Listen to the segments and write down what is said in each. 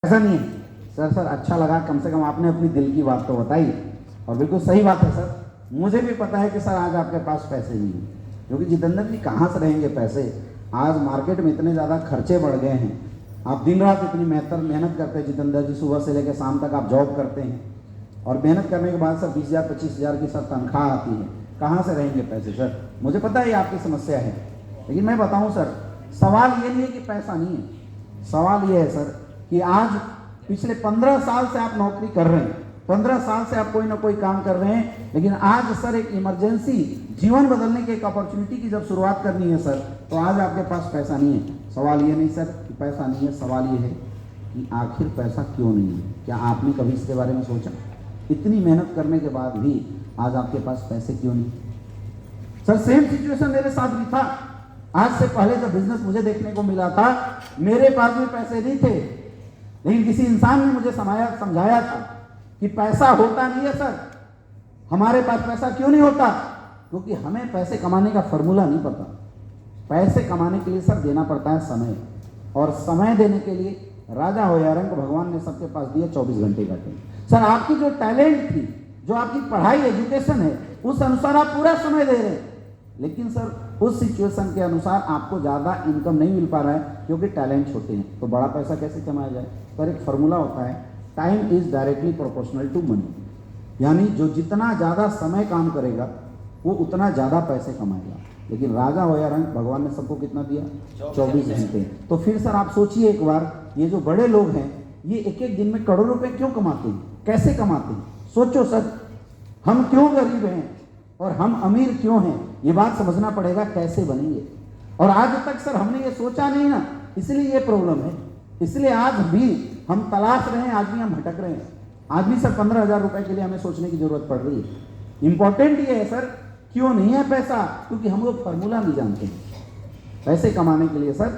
ऐसा नहीं है सर अच्छा लगा, कम से कम आपने अपनी दिल की बात तो बताई और बिल्कुल सही बात है सर। मुझे भी पता है कि सर आज आपके पास पैसे नहीं हैं, क्योंकि जितेंद्र जी कहाँ से रहेंगे पैसे। आज मार्केट में इतने ज़्यादा खर्चे बढ़ गए हैं, आप दिन रात इतनी मेहनत करते हैं जितेंद्र जी, सुबह से लेकर शाम तक आप जॉब करते हैं और मेहनत करने के बाद सर 20,000 25,000 की सर तनख्वाह आती है, कहाँ से रहेंगे पैसे सर। मुझे पता है ये आपकी समस्या है, लेकिन मैं बताऊँ सर, सवाल ये नहीं है कि पैसा नहीं है, सवाल ये है सर कि आज पिछले 15 साल से आप नौकरी कर रहे हैं, 15 साल से आप कोई ना कोई काम कर रहे हैं, लेकिन आज सर एक इमरजेंसी जीवन बदलने की एक अपॉर्चुनिटी की जब शुरुआत करनी है सर, तो आज आपके पास पैसा नहीं है। सवाल ये नहीं सर कि पैसा नहीं है, सवाल ये है कि आखिर पैसा क्यों नहीं है। क्या आपने कभी इसके बारे में सोचा? इतनी मेहनत करने के बाद भी आज आपके पास पैसे क्यों नहीं? सर सेम सिचुएशन मेरे साथ भी था। आज से पहले जब बिजनेस मुझे देखने को मिला था, मेरे पास भी पैसे नहीं थे, लेकिन किसी इंसान ने मुझे समझाया था कि पैसा होता नहीं है सर। हमारे पास पैसा क्यों नहीं होता? क्योंकि हमें पैसे कमाने का फॉर्मूला नहीं पता। पैसे कमाने के लिए सर देना पड़ता है समय, और समय देने के लिए राजा हो या रंक भगवान ने सबके पास दिया 24 घंटे का टाइम। सर आपकी जो टैलेंट थी, जो आपकी पढ़ाई एजुकेशन है, उस अनुसार आप पूरा समय दे रहे हैं, लेकिन सर उस सिचुएशन के अनुसार आपको ज़्यादा इनकम नहीं मिल पा रहा है क्योंकि टैलेंट छोटे हैं। तो बड़ा पैसा कैसे कमाया जाए? पर एक फॉर्मूला होता है, time is directly proportional to money, यानी जो जितना ज़्यादा समय काम करेगा वो उतना ज़्यादा पैसे कमाएगा। लेकिन राजा हो या रंक भगवान ने सबको कितना दिया? 24 घंटे। तो फिर सर आप सोचिए एक बार, ये जो बड़े लोग हैं ये एक एक दिन में करोड़ों रुपए क्यों कमाते हैं? कैसे कमाते हैं? सोचो सर, हम क्यों गरीब हैं और हम अमीर क्यों हैं? ये बात समझना पड़ेगा, कैसे बनेंगे। और आज तक सर हमने ये सोचा नहीं ना, इसलिए ये प्रॉब्लम है। इसलिए आज भी हम तलाश रहे हैं, आज भी हम भटक रहे हैं। आज भी सर 15,000 रुपए के लिए हमें सोचने की जरूरत पड़ रही है। इंपॉर्टेंट ये है सर, क्यों नहीं है पैसा? क्योंकि हम लोग फॉर्मूला नहीं जानते हैं। पैसे कमाने के लिए सर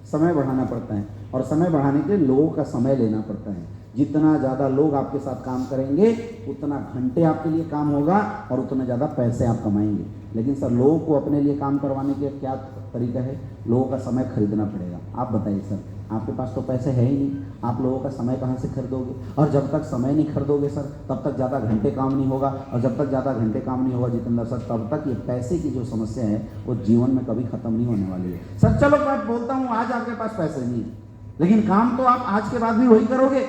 समय बढ़ाना पड़ता है, और समय बढ़ाने के लिए लोगों का समय लेना पड़ता है। जितना ज़्यादा लोग आपके साथ काम करेंगे उतना घंटे आपके लिए काम होगा और उतना ज़्यादा पैसे आप कमाएंगे। लेकिन सर लोगों को अपने लिए काम करवाने के क्या तरीका है? लोगों का समय खरीदना पड़ेगा। आप बताइए सर, आपके पास तो पैसे है ही नहीं, आप लोगों का समय कहाँ से खरीदोगे? और जब तक समय नहीं खरीदोगे सर, तब तक ज़्यादा घंटे काम नहीं होगा, और जब तक ज़्यादा घंटे काम नहीं होगा जितेंद्र सर, तब तक ये पैसे की जो समस्या है वो जीवन में कभी खत्म नहीं होने वाली है। सर चलो मैं बोलता हूँ आज आपके पास पैसे नहीं है, लेकिन काम तो आप आज के बाद भी वही करोगे।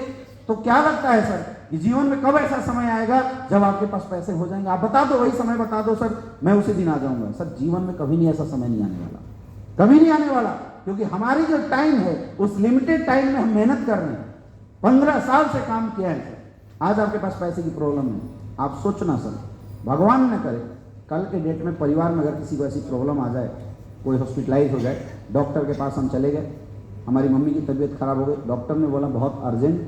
तो क्या लगता है सर कि जीवन में कब ऐसा समय आएगा जब आपके पास पैसे हो जाएंगे? आप बता दो, वही समय बता दो सर, मैं उसी दिन आ जाऊंगा। सर जीवन में कभी नहीं ऐसा समय नहीं आने वाला, कभी नहीं आने वाला, क्योंकि हमारी जो टाइम है उस लिमिटेड टाइम में हम मेहनत कर रहे हैं। 15 साल से काम किया है सर। आज आपके पास पैसे की प्रॉब्लम है। आप सोचना सर, भगवान न करे कल के डेट में परिवार में अगर किसी को ऐसी प्रॉब्लम आ जाए, कोई हॉस्पिटलाइज हो जाए, डॉक्टर के पास हम चले गए, हमारी मम्मी की तबीयत खराब हो गई, डॉक्टर ने बोला बहुत अर्जेंट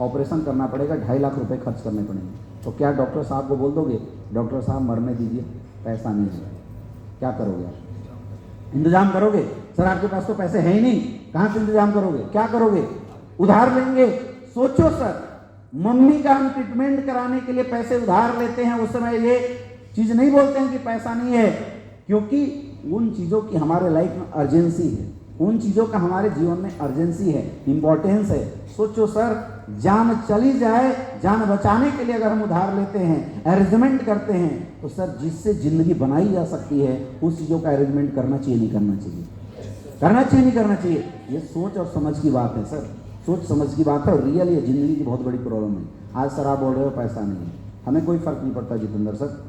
ऑपरेशन करना पड़ेगा, 2.5 लाख रुपए खर्च करने पड़ेंगे। तो क्या डॉक्टर साहब को बोल दोगे डॉक्टर साहब मरने दीजिए, पैसा नहीं है? क्या करोगे आप? इंतजाम करोगे? सर आपके पास तो पैसे हैं ही नहीं, कहाँ से इंतजाम करोगे? क्या करोगे? उधार लेंगे? सोचो सर, मम्मी का हम ट्रीटमेंट कराने के लिए पैसे उधार लेते हैं, उस समय ये चीज़ नहीं बोलते हैं कि पैसा नहीं है, क्योंकि उन चीज़ों की हमारे लाइफ में अर्जेंसी है, उन चीज़ों का हमारे जीवन में अर्जेंसी है, इंपॉर्टेंस है। सोचो सर, जान चली जाए, जान बचाने के लिए अगर हम उधार लेते हैं, अरेंजमेंट करते हैं, तो सर जिससे जिंदगी बनाई जा सकती है उस चीज़ों का अरेंजमेंट करना चाहिए नहीं करना चाहिए? करना चाहिए नहीं करना चाहिए? ये सोच और समझ की बात है सर, सोच समझ की बात है, और रियल ये जिंदगी की बहुत बड़ी प्रॉब्लम है। आज सर आप बोल रहे हो पैसा नहीं है, हमें कोई फ़र्क नहीं पड़ता जितेंद्र सर,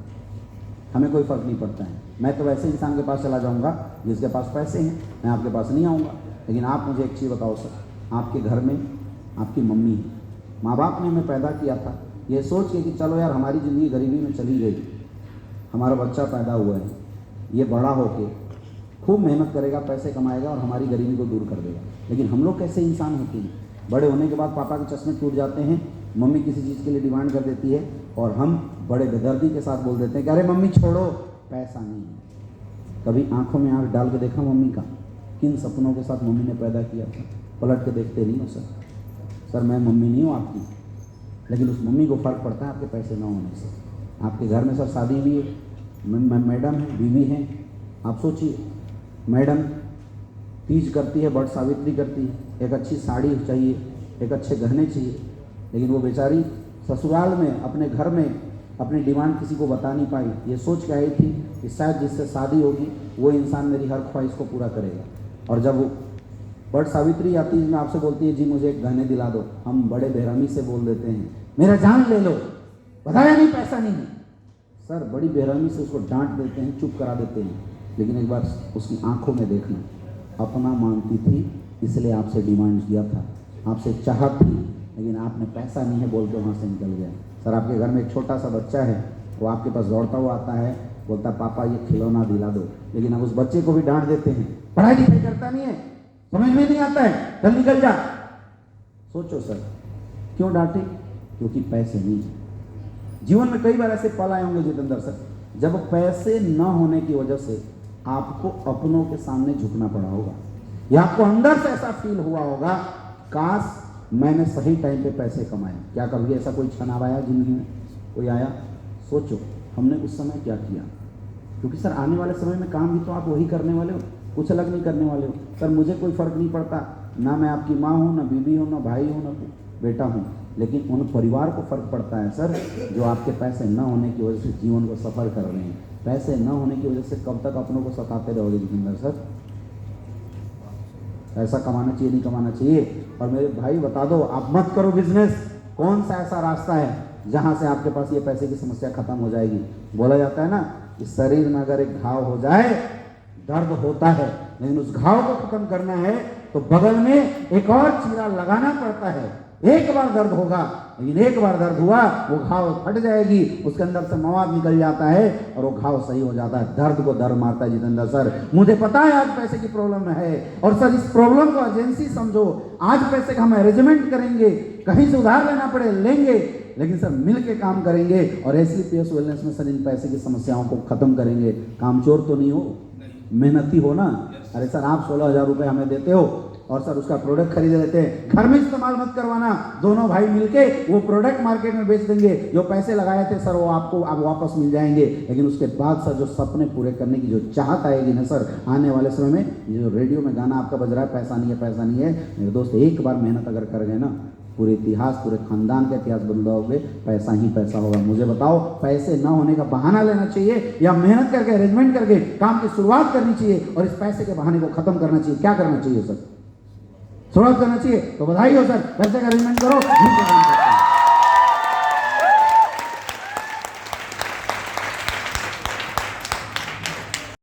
हमें कोई फ़र्क नहीं पड़ता है। मैं तो वैसे इंसान के पास चला जाऊंगा जिसके पास पैसे हैं, मैं आपके पास नहीं आऊँगा। लेकिन आप मुझे एक चीज़ बताओ सर, आपके घर में आपकी मम्मी है, माँ बाप ने हमें पैदा किया था ये सोच के कि चलो यार हमारी ज़िंदगी गरीबी में चली गई, हमारा बच्चा पैदा हुआ है, ये बड़ा होके खूब मेहनत करेगा, पैसे कमाएगा और हमारी गरीबी को दूर कर देगा। लेकिन हम लोग कैसे इंसान होते हैं, बड़े होने के बाद पापा के चश्मे टूट जाते हैं, मम्मी किसी चीज़ के लिए डिमांड कर देती है और हम बड़े बेदर्दी के साथ बोल देते हैं कि अरे मम्मी छोड़ो, पैसा नहीं है। कभी आंखों में आंख डाल के देखा मम्मी का, किन सपनों के साथ मम्मी ने पैदा किया था? पलट के देखते नहीं हो सर। सर मैं मम्मी नहीं हूँ आपकी, लेकिन उस मम्मी को फ़र्क पड़ता है आपके पैसे ना होने से। आपके घर में सर शादी भी है, मैडम है, बीवी हैं, आप सोचिए, मैडम तीज करती है, बट सावित्री करती है, एक अच्छी साड़ी चाहिए, एक अच्छे गहने चाहिए, लेकिन वो बेचारी ससुराल में अपने घर में अपनी डिमांड किसी को बता नहीं पाई। ये सोच के आई थी कि शायद जिससे शादी होगी वो इंसान मेरी हर ख्वाहिश को पूरा करेगा। और जब वो बट सावित्री आती है, आपसे बोलती है जी मुझे एक गहने दिला दो, हम बड़े बेरहमी से बोल देते हैं मेरा जान ले लो, बताया नहीं पैसा नहीं है। सर बड़ी बेरहमी से उसको डांट देते हैं, चुप करा देते हैं। लेकिन एक बार उसकी आंखों में देखना, अपना मानती थी इसलिए आपसे डिमांड किया था, आपसे चाहत थी, लेकिन आपने पैसा नहीं है बोल के वहाँ से निकल गया। सर आपके घर में एक छोटा सा बच्चा है, वो आपके पास दौड़ता हुआ आता है, बोलता पापा ये खिलौना दिला दो, लेकिन अब उस बच्चे को भी डांट देते हैं, पढ़ाई लिखाई करता नहीं है, समझ में नहीं आता है, चल निकल जा। सोचो सर क्यों डांटे? क्योंकि पैसे नहीं है। जीवन में कई बार ऐसे पल आए होंगे जितेंद्र सर, जब पैसे न होने की वजह से आपको अपनों के सामने झुकना पड़ा होगा, या आपको अंदर से ऐसा फील हुआ होगा काश मैंने सही टाइम पे पैसे कमाए। क्या कभी ऐसा कोई क्षण आया जिंदगी में? कोई आया? सोचो हमने उस समय क्या किया, क्योंकि सर आने वाले समय में काम भी तो आप वही करने वाले हो, कुछ अलग नहीं करने वाले हो। सर मुझे कोई फ़र्क नहीं पड़ता, ना मैं आपकी माँ हूँ, ना बीवी हूँ, ना भाई हूँ, ना बेटा हूँ, लेकिन उन परिवार को फ़र्क पड़ता है सर जो आपके पैसे न होने की वजह से जीवन को सफ़र कर रहे हैं। पैसे न होने की वजह से कब तक अपनों को सताते रहोगे जितेंद्र सर? पैसा कमाना चाहिए नहीं कमाना चाहिए? और मेरे भाई बता दो, आप मत करो बिजनेस। कौन सा ऐसा रास्ता है जहाँ से आपके पास ये पैसे की समस्या खत्म हो जाएगी? बोला जाता है ना कि शरीर में अगर एक घाव हो जाए दर्द होता है, लेकिन उस घाव को खत्म करना है तो बगल में एक और चीरा लगाना पड़ता है। एक बार दर्द होगा, लेकिन एक बार दर्द हुआ वो घाव फट जाएगी, उसके अंदर से मवाद निकल जाता है और वो घाव सही हो जाता है। दर्द को दर्द मारता है जितेंद्र सर। मुझे पता है आज पैसे की प्रॉब्लम है, और सर इस प्रॉब्लम को एजेंसी समझो। आज पैसे का हम अरेंजमेंट करेंगे, कहीं से उधार लेना पड़े लेंगे, लेकिन सर मिल के काम करेंगे और SCPS वेलनेस में सर इन पैसे की समस्याओं को खत्म करेंगे। कामचोर तो नहीं हो, मेहनती हो ना। अरे सर आप 16,000 रुपये हमें देते हो और सर उसका प्रोडक्ट खरीद लेते हैं, घर में इस्तेमाल मत करवाना, दोनों भाई मिलके वो प्रोडक्ट मार्केट में बेच देंगे। जो पैसे लगाए थे सर वो आपको अब वापस मिल जाएंगे, लेकिन उसके बाद सर जो सपने पूरे करने की जो चाहत आएगी ना सर आने वाले समय में, ये जो रेडियो में गाना आपका बज रहा है पैसा नहीं है पैसा नहीं है, मेरे दोस्त एक बार मेहनत अगर कर गए ना, पूरे इतिहास पूरे खानदान का इतिहास बदल दोगे। पैसा ही पैसा होगा। मुझे बताओ पैसे ना होने का बहाना लेना चाहिए या मेहनत करके अरेंजमेंट करके काम की शुरुआत करनी चाहिए और इस पैसे के बहाने को खत्म करना चाहिए? क्या करना चाहिए सर? शुरुआत करना चाहिए। तो बधाई हो सर, पैसे का अरेंजमेंट करो।